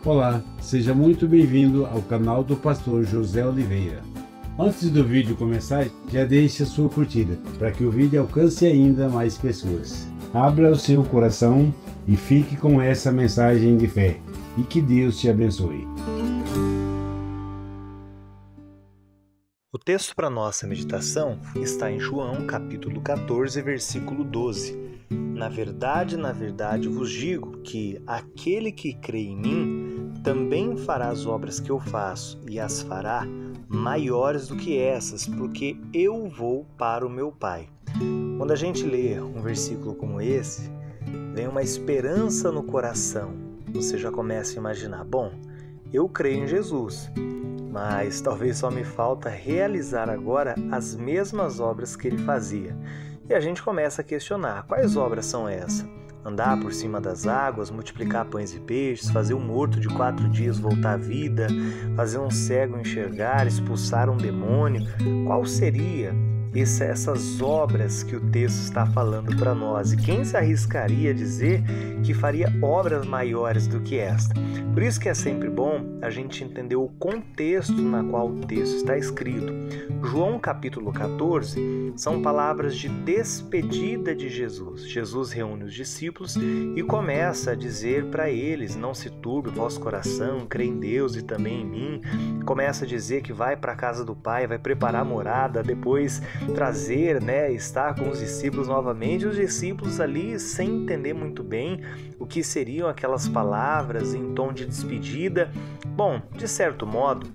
Olá, seja muito bem-vindo ao canal do Pastor José Oliveira. Antes do vídeo começar, já deixe a sua curtida, para que o vídeo alcance ainda mais pessoas. Abra o seu coração e fique com essa mensagem de fé, e que Deus te abençoe. O texto para nossa meditação está em João, capítulo 14, versículo 12. Na verdade, vos digo que aquele que crê em mim também fará as obras que eu faço e as fará maiores do que essas, porque eu vou para o meu Pai. Quando a gente lê um versículo como esse, vem uma esperança no coração. Você já começa a imaginar, bom, eu creio em Jesus, mas talvez só me falta realizar agora as mesmas obras que ele fazia. E a gente começa a questionar, quais obras são essas? Andar por cima das águas, multiplicar pães e peixes, fazer um morto de 4 dias voltar à vida, fazer um cego enxergar, expulsar um demônio. Qual seria essas obras que o texto está falando para nós? E quem se arriscaria a dizer que faria obras maiores do que esta? Por isso que é sempre bom a gente entender o contexto na qual o texto está escrito. João capítulo 14 são palavras de despedida de Jesus. Jesus reúne os discípulos e começa a dizer para eles, não se turbe o vosso coração, crê em Deus e também em mim. Começa a dizer que vai para a casa do Pai, vai preparar a morada, depois trazer, estar com os discípulos novamente. Os discípulos ali sem entender muito bem o que seriam aquelas palavras em tom de despedida. Bom, de certo modo,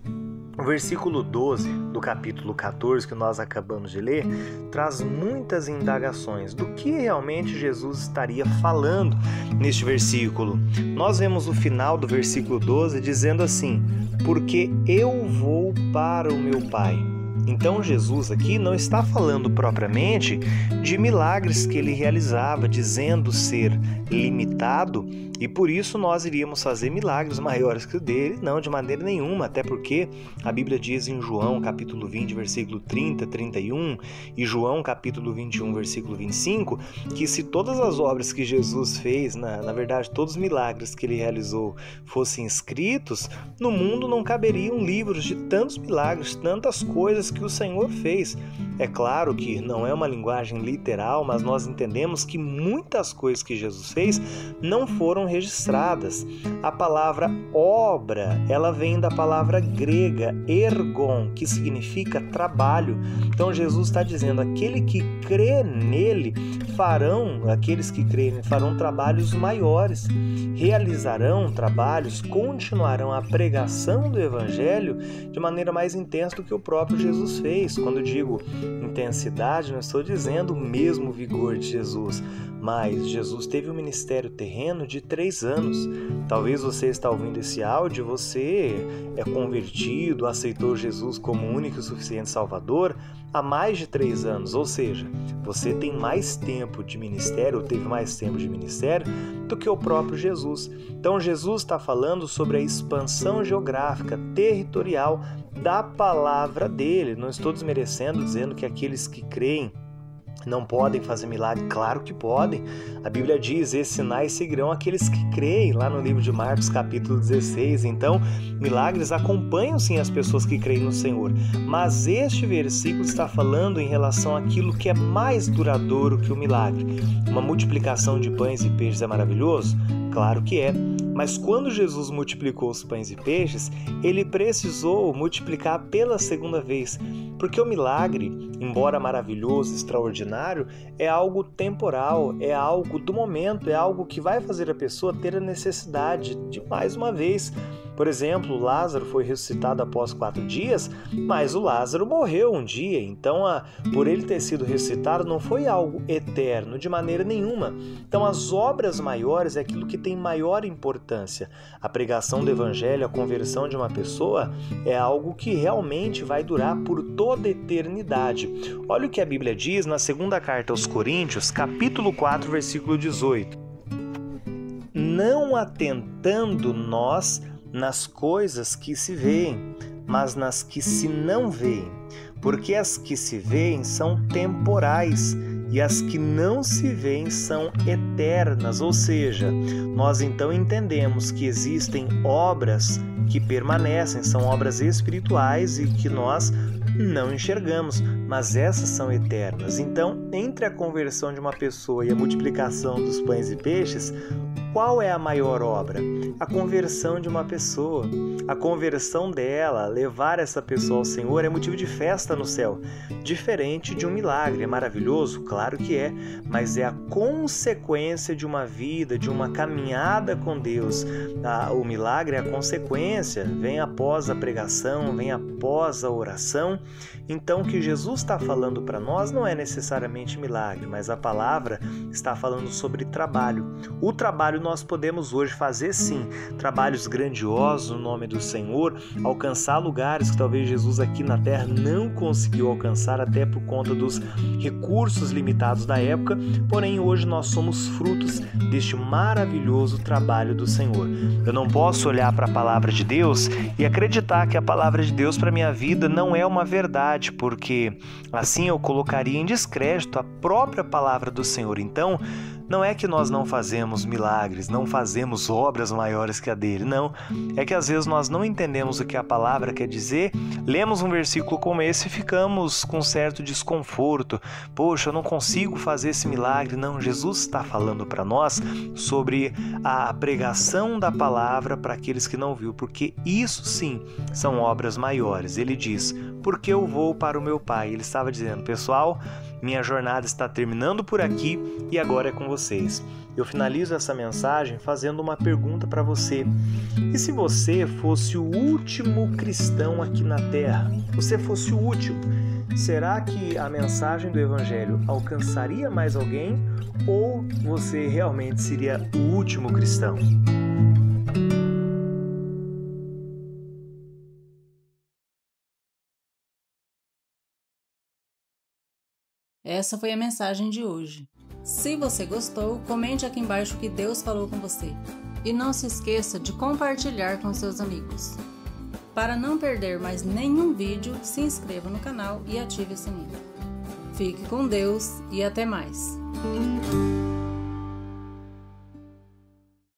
o versículo 12 do capítulo 14 que nós acabamos de ler traz muitas indagações do que realmente Jesus estaria falando neste versículo. Nós vemos o final do versículo 12 dizendo assim: porque eu vou para o meu Pai. Então Jesus aqui não está falando propriamente de milagres que ele realizava, dizendo ser limitado e por isso nós iríamos fazer milagres maiores que o dele. Não, de maneira nenhuma, até porque a Bíblia diz em João capítulo 20, versículo 30, 31 e João capítulo 21, versículo 25, que se todas as obras que Jesus fez, na verdade todos os milagres que ele realizou fossem escritos, no mundo não caberiam livros de tantos milagres, tantas coisas que o Senhor fez. É claro que não é uma linguagem literal, mas nós entendemos que muitas coisas que Jesus fez não foram registradas. A palavra obra, ela vem da palavra grega ergon, que significa trabalho. Então Jesus está dizendo, aquele que crê nele aqueles que creem farão trabalhos maiores, realizarão trabalhos, continuarão a pregação do Evangelho de maneira mais intensa do que o próprio Jesus fez. Quando eu digo intensidade, não estou dizendo o mesmo vigor de Jesus, mas Jesus teve um ministério terreno de 3 anos. Talvez você está ouvindo esse áudio, você é convertido, aceitou Jesus como único e suficiente Salvador há mais de 3 anos, ou seja, você tem mais tempo de ministério, ou teve mais tempo de ministério do que o próprio Jesus. Então Jesus está falando sobre a expansão geográfica, territorial da palavra dele. Não estou desmerecendo, dizendo que aqueles que creem não podem fazer milagre. Claro que podem. A Bíblia diz, esses sinais seguirão aqueles que creem, lá no livro de Marcos capítulo 16. Então, milagres acompanham sim as pessoas que creem no Senhor. Mas este versículo está falando em relação àquilo que é mais duradouro que o milagre. Uma multiplicação de pães e peixes é maravilhoso? Claro que é. Mas quando Jesus multiplicou os pães e peixes, ele precisou multiplicar pela segunda vez, porque o milagre, embora maravilhoso, extraordinário, é algo temporal, é algo do momento, é algo que vai fazer a pessoa ter a necessidade de mais uma vez. Por exemplo, Lázaro foi ressuscitado após 4 dias, mas o Lázaro morreu um dia, então por ele ter sido ressuscitado não foi algo eterno de maneira nenhuma. Então as obras maiores é aquilo que tem maior importância. A pregação do Evangelho, a conversão de uma pessoa é algo que realmente vai durar por toda a eternidade. Olha o que a Bíblia diz na segunda carta aos Coríntios, capítulo 4, versículo 18. Não atentando nós nas coisas que se veem, mas nas que se não veem, porque as que se veem são temporais e as que não se veem são eternas, ou seja, nós então entendemos que existem obras que permanecem, são obras espirituais e que nós não enxergamos, mas essas são eternas. Então, entre a conversão de uma pessoa e a multiplicação dos pães e peixes, qual é a maior obra? A conversão de uma pessoa. A conversão dela, levar essa pessoa ao Senhor, é motivo de festa no céu. Diferente de um milagre. É maravilhoso? Claro que é, mas é a consequência de uma vida, de uma caminhada com Deus. O milagre é a consequência, vem após a pregação, vem após a oração. Então, o que Jesus está falando para nós não é necessariamente milagre, mas a palavra está falando sobre trabalho. O trabalho nós podemos hoje fazer sim, trabalhos grandiosos no nome do Senhor, alcançar lugares que talvez Jesus aqui na terra não conseguiu alcançar, até por conta dos recursos limitados da época, porém hoje nós somos frutos deste maravilhoso trabalho do Senhor. Eu não posso olhar para a palavra de Deus e acreditar que a palavra de Deus para a minha vida não é uma verdade, porque assim eu colocaria em descrédito a própria palavra do Senhor. Então, não é que nós não fazemos milagres, não fazemos obras maiores que a dele, não. É que às vezes nós não entendemos o que a palavra quer dizer, lemos um versículo como esse e ficamos com certo desconforto. Poxa, eu não consigo fazer esse milagre. Não, Jesus está falando para nós sobre a pregação da palavra para aqueles que não viu, porque isso sim são obras maiores. Ele diz, porque eu vou para o meu Pai. Ele estava dizendo, pessoal, minha jornada está terminando por aqui e agora é com vocês. Eu finalizo essa mensagem fazendo uma pergunta para você. E se você fosse o último cristão aqui na Terra? Você fosse o último? Será que a mensagem do Evangelho alcançaria mais alguém? Ou você realmente seria o último cristão? Essa foi a mensagem de hoje. Se você gostou, comente aqui embaixo o que Deus falou com você. E não se esqueça de compartilhar com seus amigos. Para não perder mais nenhum vídeo, se inscreva no canal e ative o sininho. Fique com Deus e até mais!